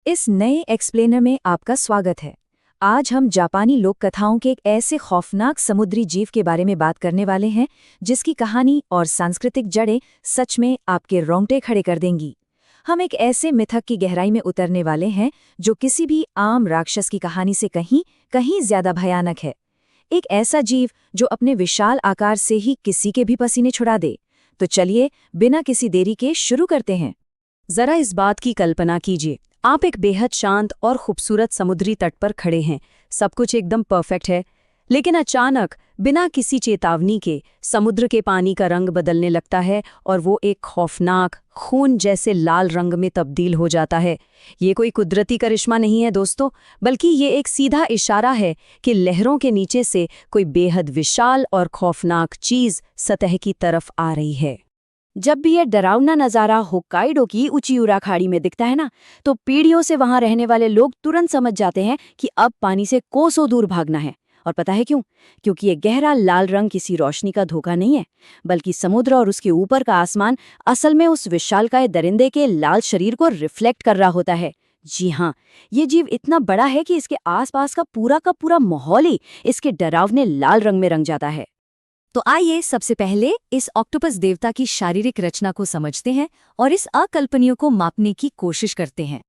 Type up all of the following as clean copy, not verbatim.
इस नए एक्सप्लेनर में आपका स्वागत है। आज हम जापानी लोक कथाओं के एक ऐसे खौफनाक समुद्री जीव के बारे में बात करने वाले हैं जिसकी कहानी और सांस्कृतिक जड़ें सच में आपके रोंगटे खड़े कर देंगी। हम एक ऐसे मिथक की गहराई में उतरने वाले हैं जो किसी भी आम राक्षस की कहानी से कहीं कहीं ज्यादा भयानक है। एक ऐसा जीव जो अपने विशाल आकार से ही किसी के भी पसीने छुड़ा दे। तो चलिए बिना किसी देरी के शुरू करते हैं। जरा इस बात की कल्पना कीजिए, आप एक बेहद शांत और खूबसूरत समुद्री तट पर खड़े हैं। सब कुछ एकदम परफेक्ट है, लेकिन अचानक बिना किसी चेतावनी के समुद्र के पानी का रंग बदलने लगता है और वो एक खौफनाक खून जैसे लाल रंग में तब्दील हो जाता है। ये कोई कुदरती करिश्मा नहीं है दोस्तों, बल्कि ये एक सीधा इशारा है कि लहरों के नीचे से कोई बेहद विशाल और खौफनाक चीज सतह की तरफ आ रही है। जब भी ये डरावना नज़ारा होक्काइडो की उचियुरा खाड़ी में दिखता है ना, तो पीढ़ियों से वहां रहने वाले लोग तुरंत समझ जाते हैं कि अब पानी से कोसों दूर भागना है। और पता है क्यों? क्योंकि ये गहरा लाल रंग किसी रोशनी का धोखा नहीं है, बल्कि समुद्र और उसके ऊपर का आसमान असल में उस विशालकाय दरिंदे के लाल शरीर को रिफ्लेक्ट कर रहा होता है। जी हाँ, ये जीव इतना बड़ा है कि इसके आसपास का पूरा माहौल ही इसके डरावने लाल रंग में रंग जाता है। तो आइए सबसे पहले इस ऑक्टोपस देवता की शारीरिक रचना को समझते हैं और इस अकल्पनीय को मापने की कोशिश करते हैं।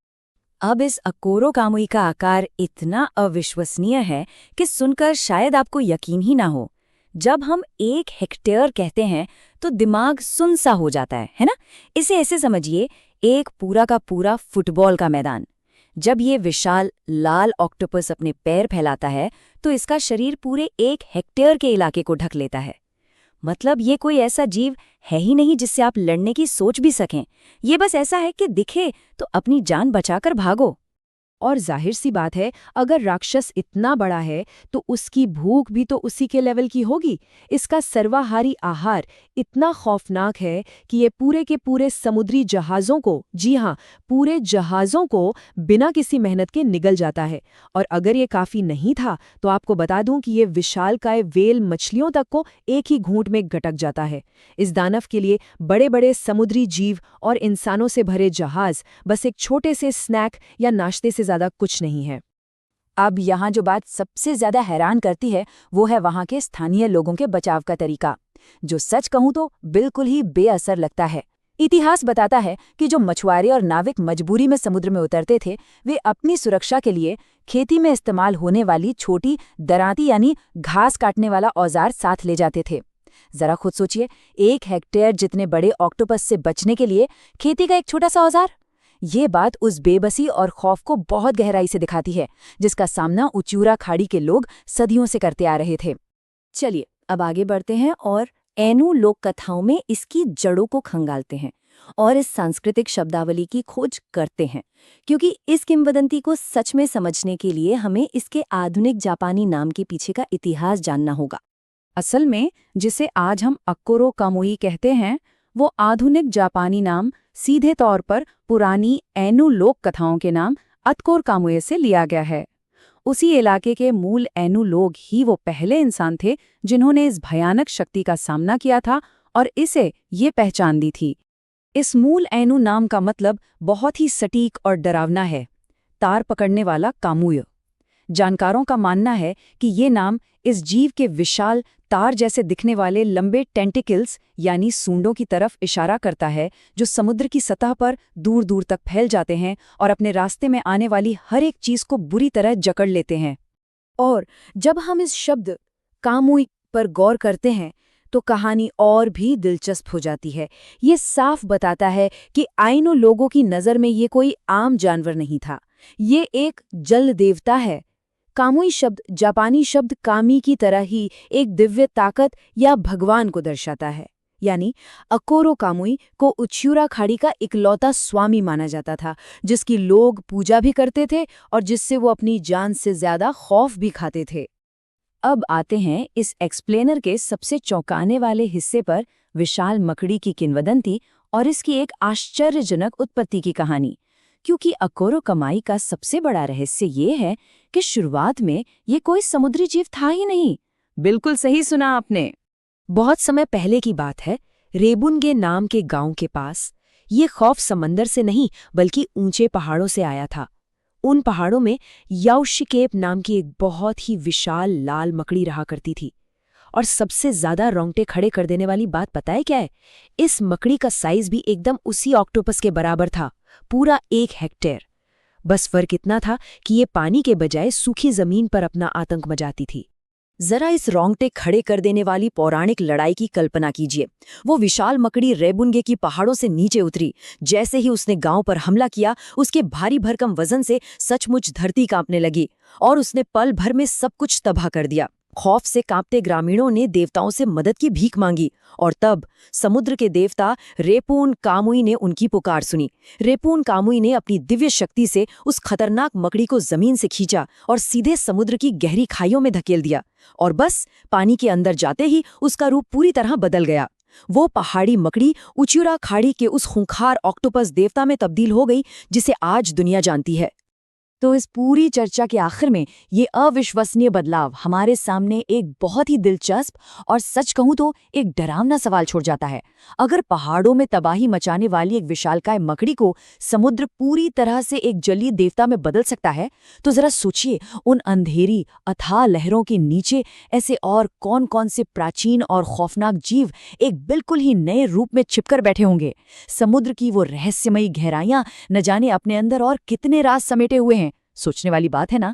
अब इस अकोरो कामुई का आकार इतना अविश्वसनीय है कि सुनकर शायद आपको यकीन ही ना हो। जब हम 1 हेक्टेयर कहते हैं तो दिमाग सुन सा हो जाता है ना? इसे ऐसे समझिए, एक पूरा का पूरा फुटबॉल का मैदान। जब ये विशाल लाल ऑक्टोपस अपने पैर फैलाता है तो इसका शरीर पूरे 1 हेक्टेयर के इलाके को ढक लेता है। मतलब ये कोई ऐसा जीव है ही नहीं जिससे आप लड़ने की सोच भी सकें। ये बस ऐसा है कि दिखे तो अपनी जान बचाकर भागो। और जाहिर सी बात है, अगर राक्षस इतना बड़ा है तो उसकी भूख भी तो उसी के लेवल की होगी। इसका सर्वाहारी आहार इतना खौफनाक है कि ये पूरे के पूरे समुद्री जहाज़ों को, जी हाँ, पूरे जहाज़ों को बिना किसी मेहनत के निगल जाता है। और अगर ये काफ़ी नहीं था तो आपको बता दूं कि ये विशालकाय व्हेल मछलियों तक को एक ही घूंट में गटक जाता है। इस दानव के लिए बड़े बड़े समुद्री जीव और इंसानों से भरे जहाज़ बस एक छोटे से स्नैक या नाश्ते से ज्यादा कुछ नहीं है। अब यहाँ जो बात सबसे ज्यादा हैरान करती है वो है वहाँ के स्थानीय लोगों के बचाव का तरीका, जो सच कहूँ तो बिल्कुल ही बेअसर लगता है। इतिहास बताता है कि जो मछुआरे और नाविक मजबूरी में समुद्र में उतरते थे, वे अपनी सुरक्षा के लिए खेती में इस्तेमाल होने वाली छोटी दरांती यानी घास काटने वाला औजार साथ ले जाते थे। जरा खुद सोचिए, 1 हेक्टेयर जितने बड़े ऑक्टोपस से बचने के लिए खेती का एक छोटा सा औजार। ये बात उस बेबसी और खौफ को बहुत गहराई से दिखाती है जिसका सामना उचियुरा खाड़ी के लोग सदियों से करते आ रहे थे। चलिए अब आगे बढ़ते हैं और ऐनू लोक कथाओं में इसकी जड़ों को खंगालते हैं और इस सांस्कृतिक शब्दावली की खोज करते हैं, क्योंकि इस किंवदंती को सच में समझने के लिए हमें इसके आधुनिक जापानी नाम के पीछे का इतिहास जानना होगा। असल में जिसे आज हम अकोरो कामुई कहते हैं, वो आधुनिक जापानी नाम सीधे तौर पर पुरानी ऐनू लोक कथाओं के नाम अतकोर कामुये से लिया गया है। उसी इलाके के मूल ऐनू लोग ही वो पहले इंसान थे जिन्होंने इस भयानक शक्ति का सामना किया था और इसे ये पहचान दी थी। इस मूल ऐनू नाम का मतलब बहुत ही सटीक और डरावना है, तार पकड़ने वाला कामुय। जानकारों का मानना है कि ये नाम इस जीव के विशाल तार जैसे दिखने वाले लंबे टेंटिकल्स यानी सूंडों की तरफ इशारा करता है, जो समुद्र की सतह पर दूर दूर तक फैल जाते हैं और अपने रास्ते में आने वाली हर एक चीज को बुरी तरह जकड़ लेते हैं। और जब हम इस शब्द कामुई पर गौर करते हैं तो कहानी और भी दिलचस्प हो जाती है। ये साफ बताता है कि आइनो लोगों की नज़र में ये कोई आम जानवर नहीं था, ये एक जल देवता है। कामुई शब्द जापानी शब्द कामी की तरह ही एक दिव्य ताकत या भगवान को दर्शाता है। यानी अकोरो कामुई को उचियुरा खाड़ी का इकलौता स्वामी माना जाता था, जिसकी लोग पूजा भी करते थे और जिससे वो अपनी जान से ज्यादा खौफ भी खाते थे। अब आते हैं इस एक्सप्लेनर के सबसे चौंकाने वाले हिस्से पर, विशाल मकड़ी की किंवदंती और इसकी एक आश्चर्यजनक उत्पत्ति की कहानी। क्योंकि अकोरो कामुई का सबसे बड़ा रहस्य ये है कि शुरुआत में ये कोई समुद्री जीव था ही नहीं। बिल्कुल सही सुना आपने। बहुत समय पहले की बात है, रेबुनगे नाम के गांव के पास। ये खौफ समंदर से नहीं बल्कि ऊंचे पहाड़ों से आया था। उन पहाड़ों में याओशिकेप नाम की एक बहुत ही विशाल लाल मकड़ी रहा करती थी। और सबसे ज्यादा रोंगटे खड़े कर देने वाली बात पता है क्या है? इस मकड़ी का साइज भी एकदम उसी ऑक्टोपस के बराबर था, पूरा 1 हेक्टेयर। बस फर्क इतना था कि ये पानी के बजाय सूखी जमीन पर अपना आतंक मचाती थी। जरा इस रोंगटे खड़े कर देने वाली पौराणिक लड़ाई की कल्पना कीजिए। वो विशाल मकड़ी रेबुनगे की पहाड़ों से नीचे उतरी। जैसे ही उसने गांव पर हमला किया, उसके भारी भरकम वजन से सचमुच धरती कांपने लगी और उसने पल भर में सब कुछ तबाह कर दिया। खौफ से कांपते ग्रामीणों ने देवताओं से मदद की भीख मांगी और तब समुद्र के देवता रेपून कामुई ने उनकी पुकार सुनी। रेपून कामुई ने अपनी दिव्य शक्ति से उस खतरनाक मकड़ी को जमीन से खींचा और सीधे समुद्र की गहरी खाइयों में धकेल दिया। और बस पानी के अंदर जाते ही उसका रूप पूरी तरह बदल गया। वो पहाड़ी मकड़ी उचुरा खाड़ी के उस खूंखार ऑक्टोपस देवता में तब्दील हो गई जिसे आज दुनिया जानती है। तो इस पूरी चर्चा के आखिर में ये अविश्वसनीय बदलाव हमारे सामने एक बहुत ही दिलचस्प और सच कहूं तो एक डरावना सवाल छोड़ जाता है। अगर पहाड़ों में तबाही मचाने वाली एक विशालकाय मकड़ी को समुद्र पूरी तरह से एक जलीय देवता में बदल सकता है, तो जरा सोचिए उन अंधेरी अथाह लहरों के नीचे ऐसे और कौन कौन से प्राचीन और खौफनाक जीव एक बिल्कुल ही नए रूप में छिपकर बैठे होंगे। समुद्र की वो रहस्यमयी गहराइयां न जाने अपने अंदर और कितने राज समेटे हुए हैं। सोचने वाली बात है ना।